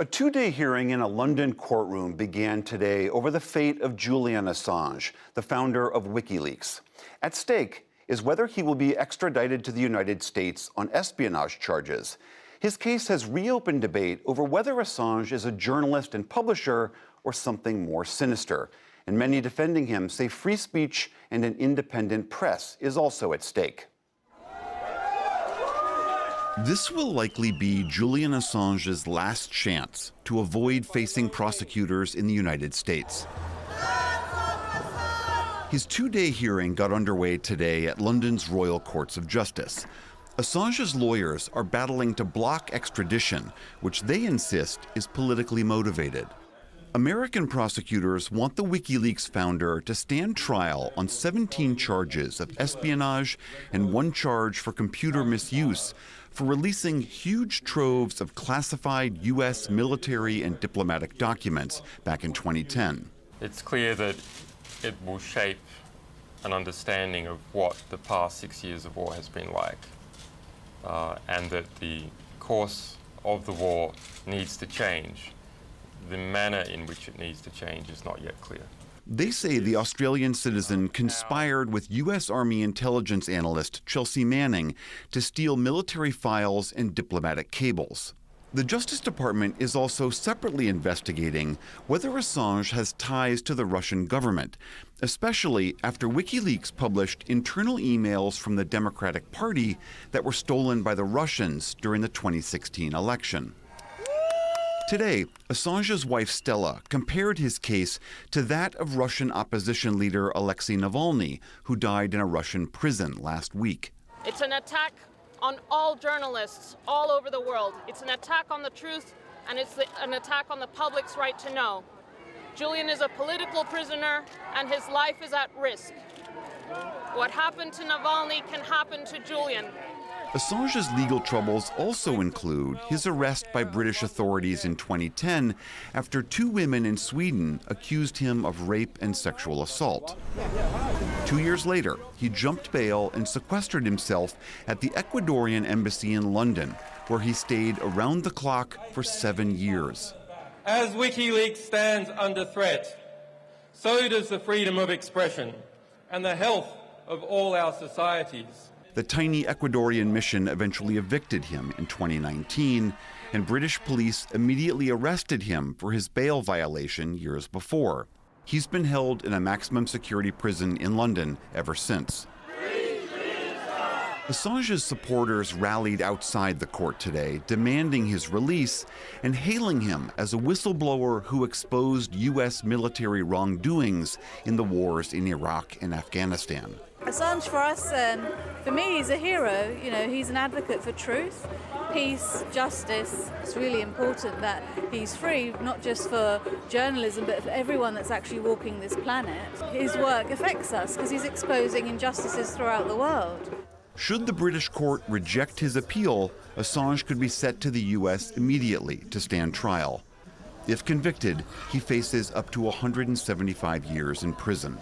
A two-day hearing in a London courtroom began today over the fate of Julian Assange, the founder of Wikileaks. At stake is whether he will be extradited to the United States on espionage charges. His case has reopened debate over whether Assange is a journalist and publisher or something more sinister. And many defending him say free speech and an independent press is also at stake. This will likely be Julian Assange's last chance to avoid facing prosecutors in the United States. His two-day hearing got underway today at London's Royal Courts of Justice. Assange's lawyers are battling to block extradition, which they insist is politically motivated. American prosecutors want the Wikileaks founder to stand trial on 17 charges of espionage and one charge for computer misuse for releasing huge troves of classified U.S. military and diplomatic documents back in 2010. It's clear that it will shape an understanding of what the past 6 years of war has been like, and that the course of the war needs to change. The manner in which it needs to change is not yet clear. They say the Australian citizen conspired with U.S. Army intelligence analyst Chelsea Manning to steal military files and diplomatic cables. The Justice Department is also separately investigating whether Assange has ties to the Russian government, especially after WikiLeaks published internal emails from the Democratic Party that were stolen by the Russians during the 2016 election. Today, Assange's wife Stella compared his case to that of Russian opposition leader Alexei Navalny, who died in a Russian prison last week. It's an attack on all journalists all over the world. It's an attack on the truth, and it's an attack on the public's right to know. Julian is a political prisoner, and his life is at risk. What happened to Navalny can happen to Julian. Assange's legal troubles also include his arrest by British authorities in 2010 after two women in Sweden accused him of rape and sexual assault. 2 years later, he jumped bail and sequestered himself at the Ecuadorian embassy in London, where he stayed around the clock for 7 years. As WikiLeaks stands under threat, so does the freedom of expression and the health of all our societies. The tiny Ecuadorian mission eventually evicted him in 2019, and British police immediately arrested him for his bail violation years before. He's been held in a maximum security prison in London ever since. Assange's supporters rallied outside the court today, demanding his release and hailing him as a whistleblower who exposed U.S. military wrongdoings in the wars in Iraq and Afghanistan. Assange for us, for me, he's a hero. You know, he's an advocate for truth, peace, justice. It's really important that he's free, not just for journalism, but for everyone that's actually walking this planet. His work affects us because he's exposing injustices throughout the world. Should the British court reject his appeal, Assange could be sent to the U.S. immediately to stand trial. If convicted, he faces up to 175 years in prison.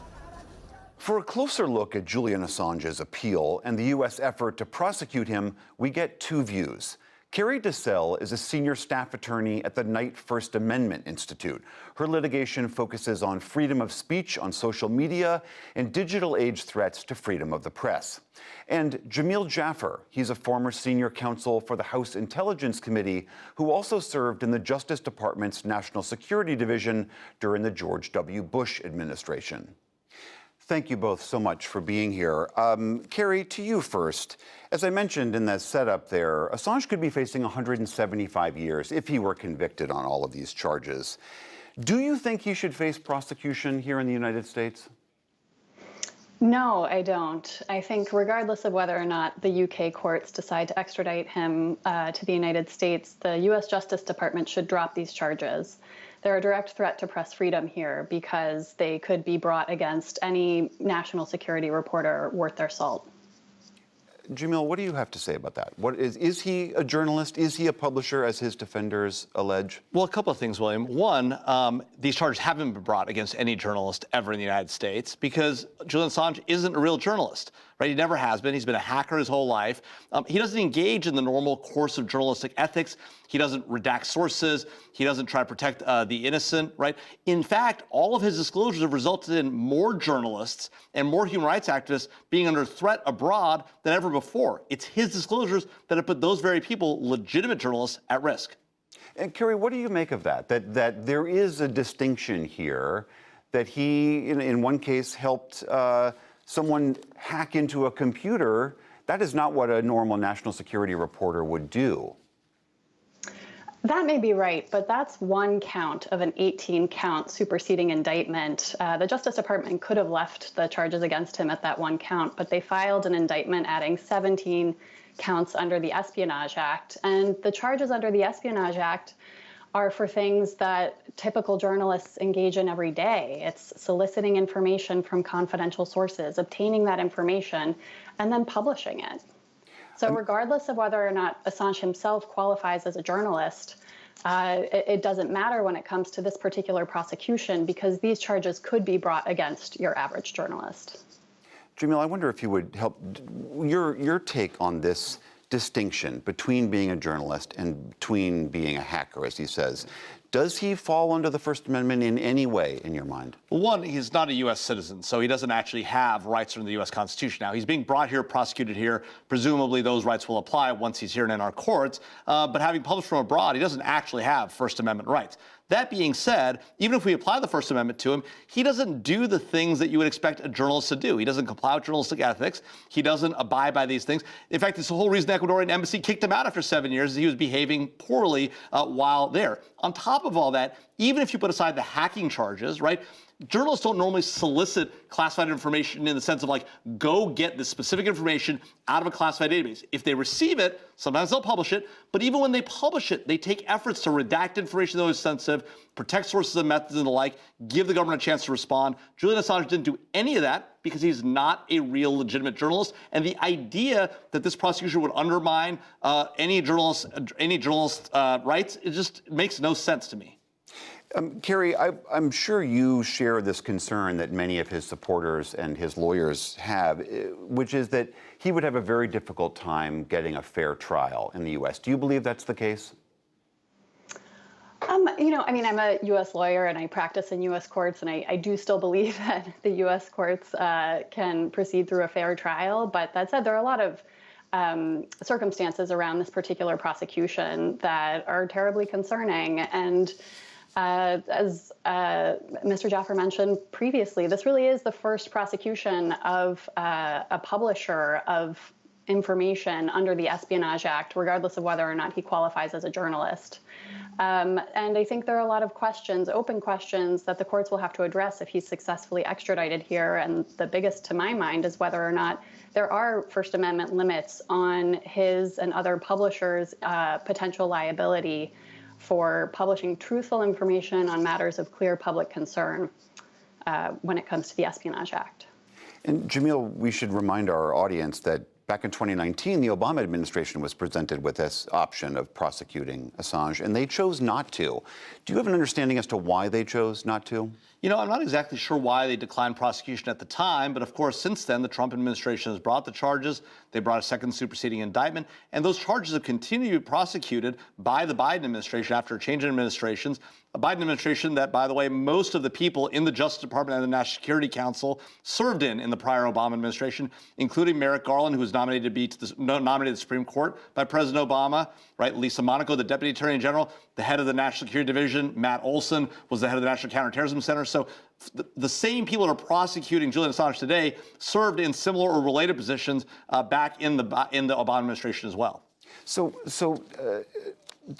For a closer look at Julian Assange's appeal and the U.S. effort to prosecute him, we get two views. Carrie DeSelle is a senior staff attorney at the Knight First Amendment Institute. Her litigation focuses on freedom of speech on social media and digital age threats to freedom of the press. And Jamil Jaffer, he's a former senior counsel for the House Intelligence Committee who also served in the Justice Department's National Security Division during the George W. Bush administration. Thank you both so much for being here. Carrie, to you first. As I mentioned in that setup there, Assange could be facing 175 years if he were convicted on all of these charges. Do you think he should face prosecution here in the United States? No, I don't. I think regardless of whether or not the UK courts decide to extradite him to the United States, the US Justice Department should drop these charges. They're a direct threat to press freedom here because they could be brought against any national security reporter worth their salt. Jamil, what do you have to say about that? Is he a journalist? Is he a publisher, as his defenders allege? Well, a couple of things, William. One, these charges haven't been brought against any journalist ever in the United States because Julian Assange isn't a real journalist. right? He never has been. He's been a hacker his whole life. He doesn't engage in the normal course of journalistic ethics. He doesn't redact sources. He doesn't try to protect the innocent, right? In fact, all of his disclosures have resulted in more journalists and more human rights activists being under threat abroad than ever before. It's his disclosures that have put those very people, legitimate journalists, at risk. And Kerry, what do you make of that? That there is a distinction here, that he, in one case, helped someone hack into a computer. That is not what a normal national security reporter would do. That may be right, but that's one count of an 18-count superseding indictment. The Justice Department could have left the charges against him at that one count, but they filed an indictment adding 17 counts under the Espionage Act. And the charges under the Espionage Act are for things that typical journalists engage in every day. It's soliciting information from confidential sources, obtaining that information, and then publishing it. So regardless of whether or not Assange himself qualifies as a journalist, it doesn't matter when it comes to this particular prosecution, because these charges could be brought against your average journalist. Jamil, I wonder if you would help your take on this distinction between being a journalist and between being a hacker, as he says. Does he fall under the First Amendment in any way, in your mind? Well, one, he's not a U.S. citizen, so he doesn't actually have rights under the U.S. Constitution. Now, he's being brought here, prosecuted here. Presumably, those rights will apply once he's here and in our courts. But having published from abroad, he doesn't actually have First Amendment rights. That being said, even if we apply the First Amendment to him, he doesn't do the things that you would expect a journalist to do. He doesn't comply with journalistic ethics. He doesn't abide by these things. In fact, it's the whole reason the Ecuadorian embassy kicked him out after 7 years, is he was behaving poorly while there. On top of all that, even if you put aside the hacking charges, right, journalists don't normally solicit classified information in the sense of, like, go get this specific information out of a classified database. If they receive it, sometimes they'll publish it, but even when they publish it, they take efforts to redact information that is sensitive, protect sources and methods and the like, give the government a chance to respond. Julian Assange didn't do any of that because he's not a real legitimate journalist. And the idea that this prosecution would undermine any journalist's rights, it just makes no sense to me. Kerry, I'm sure you share this concern that many of his supporters and his lawyers have, which is that he would have a very difficult time getting a fair trial in the U.S. Do you believe that's the case? You know, I mean, I'm a U.S. lawyer and I practice in U.S. courts, and I do still believe that the U.S. courts can proceed through a fair trial. But that said, there are a lot of circumstances around this particular prosecution that are terribly concerning. And as Mr. Jaffer mentioned previously, this really is the first prosecution of a publisher of information under the Espionage Act, regardless of whether or not he qualifies as a journalist. And I think there are a lot of questions, open questions, that the courts will have to address if he's successfully extradited here. And the biggest, to my mind, is whether or not there are First Amendment limits on his and other publishers' potential liability for publishing truthful information on matters of clear public concern when it comes to the Espionage Act. And Jamil, we should remind our audience that back in 2019, the Obama administration was presented with this option of prosecuting Assange, and they chose not to. Do you have an understanding as to why they chose not to? You know, I'm not exactly sure why they declined prosecution at the time, but of course, since then, the Trump administration has brought the charges. They brought a second superseding indictment, and those charges have continued to be prosecuted by the Biden administration after a change in administrations. A Biden administration that, by the way, most of the people in the Justice Department and the National Security Council served in the prior Obama administration, including Merrick Garland, who was nominated to be nominated to the Supreme Court by President Obama, right? Lisa Monaco, the Deputy Attorney General, the head of the National Security Division, Matt Olson, was the head of the National Counterterrorism Center. So the same people that are prosecuting Julian Assange today served in similar or related positions back in the Obama administration as well.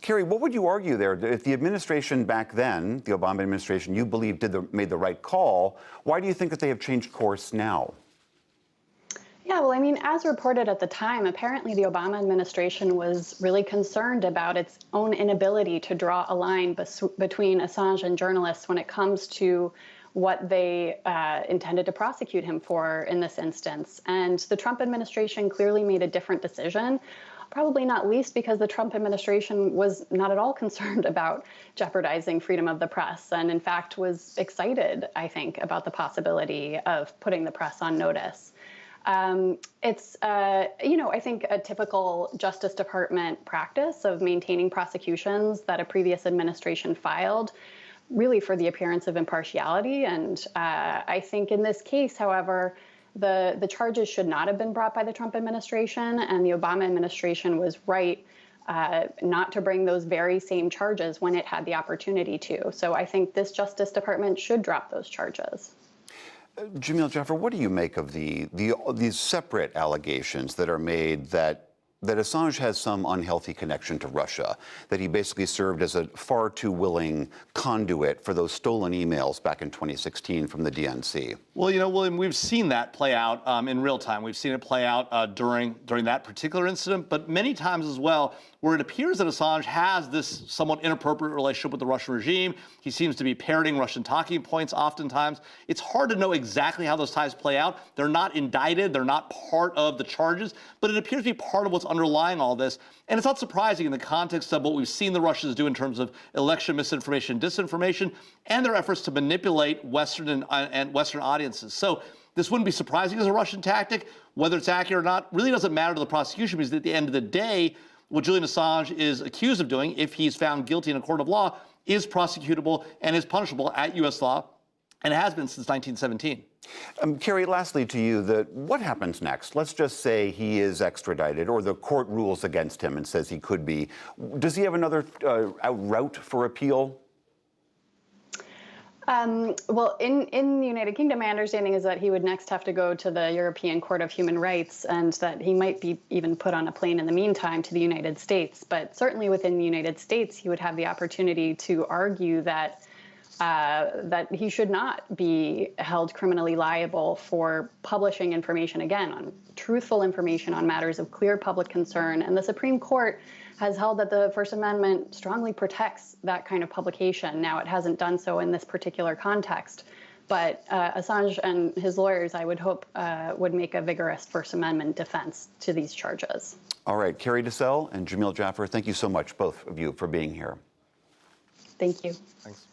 Kerry, what would you argue there? If the administration back then, the Obama administration, you believe made the right call, why do you think that they have changed course now? Yeah, well, I mean, as reported at the time, apparently the Obama administration was really concerned about its own inability to draw a line between Assange and journalists when it comes to what they intended to prosecute him for in this instance. And the Trump administration clearly made a different decision, probably not least because the Trump administration was not at all concerned about jeopardizing freedom of the press, and in fact was excited, I think, about the possibility of putting the press on notice. It's, I think a typical Justice Department practice of maintaining prosecutions that a previous administration filed, really for the appearance of impartiality. And I think in this case, however, the charges should not have been brought by the Trump administration, and the Obama administration was right not to bring those very same charges when it had the opportunity to. So I think this Justice Department should drop those charges. Jamil Jaffer, what do you make of these separate allegations that are made that Assange has some unhealthy connection to Russia, that he basically served as a far too willing conduit for those stolen emails back in 2016 from the DNC? Well, William, we've seen that play out in real time. We've seen it play out during that particular incident, but many times as well, where it appears that Assange has this somewhat inappropriate relationship with the Russian regime. He seems to be parroting Russian talking points oftentimes. It's hard to know exactly how those ties play out. They're not indicted. They're not part of the charges, but it appears to be part of what's underlying all this. And it's not surprising in the context of what we've seen the Russians do in terms of election misinformation and disinformation and their efforts to manipulate Western and Western audiences. So this wouldn't be surprising as a Russian tactic. Whether it's accurate or not really doesn't matter to the prosecution, because at the end of the day, what Julian Assange is accused of doing, if he's found guilty in a court of law, is prosecutable and is punishable at U.S. law, and has been since 1917. Kerry, lastly to you, what happens next? Let's just say he is extradited, or the court rules against him and says he could be. Does he have another route for appeal? Well, in the United Kingdom, my understanding is that he would next have to go to the European Court of Human Rights, and that he might be even put on a plane in the meantime to the United States. But certainly within the United States, he would have the opportunity to argue that he should not be held criminally liable for publishing information, again, on truthful information on matters of clear public concern. And the Supreme Court has held that the First Amendment strongly protects that kind of publication. Now, it hasn't done so in this particular context, but Assange and his lawyers, I would hope, would make a vigorous First Amendment defense to these charges. All right, Kerry DeSalle and Jamil Jaffer, thank you so much, both of you, for being here. Thank you. Thanks.